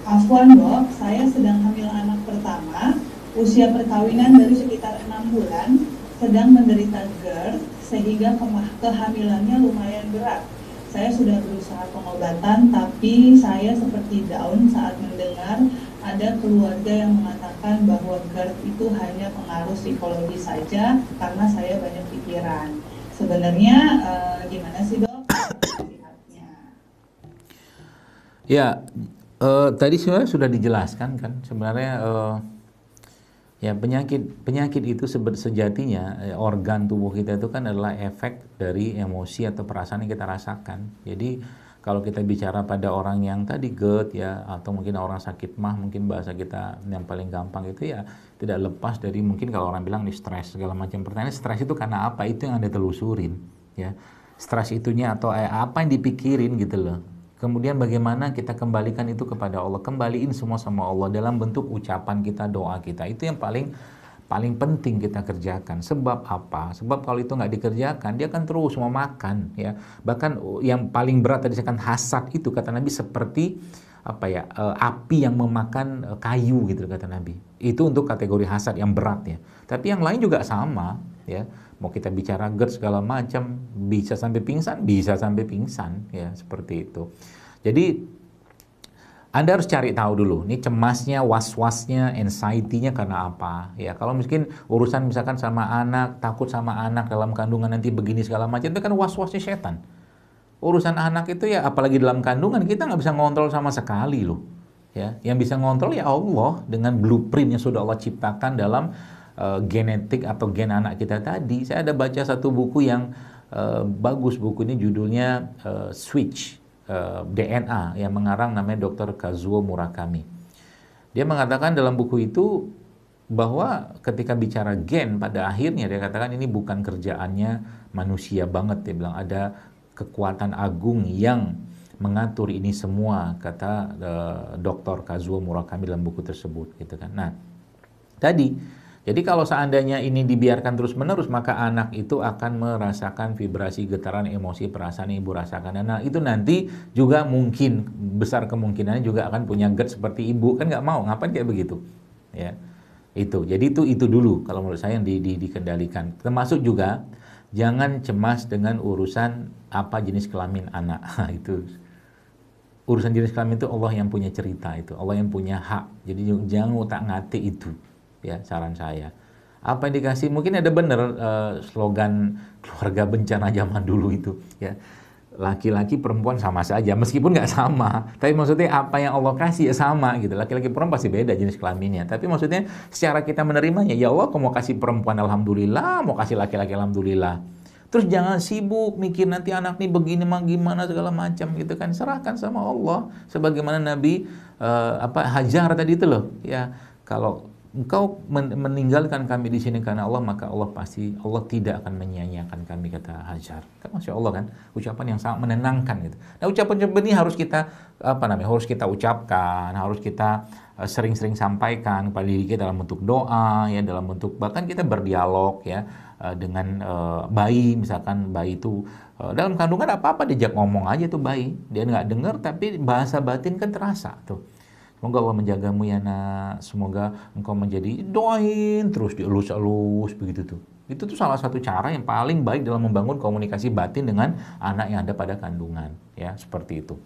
Afwan dok, saya sedang hamil anak pertama, usia perkawinan baru sekitar 6 bulan, sedang menderita GERD, sehingga kehamilannya lumayan berat. Saya sudah berusaha pengobatan, tapi saya seperti down saat mendengar ada keluarga yang mengatakan bahwa GERD itu hanya pengaruh psikologi saja karena saya banyak pikiran. Sebenarnya gimana sih dok? Ya, tadi sebenarnya sudah dijelaskan kan sebenarnya ya penyakit itu sejatinya organ tubuh kita itu kan adalah efek dari emosi atau perasaan yang kita rasakan. Jadi kalau kita bicara pada orang yang tadi GERD ya, atau mungkin orang sakit MAH, mungkin bahasa kita yang paling gampang itu ya tidak lepas dari, mungkin kalau orang bilang nih stres segala macam. Pertanyaan stres itu karena apa? Itu yang Anda telusurin ya. Stres itunya atau apa yang dipikirin gitu loh. Kemudian bagaimana kita kembalikan itu kepada Allah, kembaliin semua sama Allah dalam bentuk ucapan kita, doa kita. Itu yang paling penting kita kerjakan. Sebab apa? Sebab kalau itu nggak dikerjakan, dia akan terus mau makan ya. Bahkan yang paling berat tadi kan hasad itu kata Nabi seperti apa ya, api yang memakan kayu gitu kata Nabi. Itu untuk kategori hasad yang berat ya. Tapi yang lain juga sama ya. Mau kita bicara GERD segala macam, bisa sampai pingsan ya, seperti itu. Jadi Anda harus cari tahu dulu, nih cemasnya, was-wasnya, anxiety-nya karena apa ya. Kalau mungkin urusan misalkan sama anak, takut sama anak dalam kandungan nanti begini segala macam, itu kan was-wasnya setan. Urusan anak itu ya apalagi dalam kandungan kita nggak bisa ngontrol sama sekali loh ya. Yang bisa ngontrol ya Allah dengan blueprint yang sudah Allah ciptakan dalam genetik atau gen anak kita tadi. Saya ada baca satu buku yang bagus, buku ini judulnya Switch DNA, yang mengarang namanya Dr. Kazuo Murakami. Dia mengatakan dalam buku itu bahwa ketika bicara gen, pada akhirnya dia katakan ini bukan kerjaannya manusia banget. Dia bilang ada kekuatan agung yang mengatur ini semua, kata Dr. Kazuo Murakami dalam buku tersebut gitu kan. Nah, jadi kalau seandainya ini dibiarkan terus-menerus, maka anak itu akan merasakan vibrasi, getaran, emosi, perasaan yang ibu rasakan. Nah, itu nanti juga mungkin, besar kemungkinannya juga akan punya GERD seperti ibu. Kan nggak mau, ngapain kayak begitu? Ya, itu. Jadi itu dulu kalau menurut saya yang dikendalikan. Termasuk juga, jangan cemas dengan urusan apa jenis kelamin anak. Itu. Urusan jenis kelamin itu Allah yang punya cerita itu. Allah yang punya hak. Jadi jangan utak-ngatik itu. Ya, saran saya. Apa yang dikasih, mungkin ada bener slogan keluarga bencana zaman dulu itu ya, laki-laki perempuan sama saja, meskipun nggak sama, tapi maksudnya apa yang Allah kasih ya sama gitu. Laki-laki perempuan pasti beda jenis kelaminnya, tapi maksudnya secara kita menerimanya, ya Allah kalau mau kasih perempuan alhamdulillah, mau kasih laki-laki alhamdulillah. Terus jangan sibuk mikir nanti anak nih begini mah gimana segala macam gitu kan. Serahkan sama Allah sebagaimana Nabi Hajar tadi itu loh ya. Kalau engkau meninggalkan kami di sini karena Allah, maka Allah tidak akan menyia-nyiakan kami, kata Hajar. Kan Masya Allah kan, ucapan yang sangat menenangkan gitu. Nah, ucapan-ucapan ini harus kita harus kita ucapkan, harus kita sering-sering sampaikan kepada diri kita dalam bentuk doa ya, dalam bentuk bahkan kita berdialog ya dengan bayi. Misalkan bayi itu dalam kandungan apa-apa diajak ngomong aja tuh bayi, dia nggak dengar tapi bahasa batin kan terasa tuh. Semoga Allah menjagamu ya nak, semoga engkau menjadi, doain terus dielus-elus begitu tuh. Itu tuh salah satu cara yang paling baik dalam membangun komunikasi batin dengan anak yang ada pada kandungan ya, seperti itu.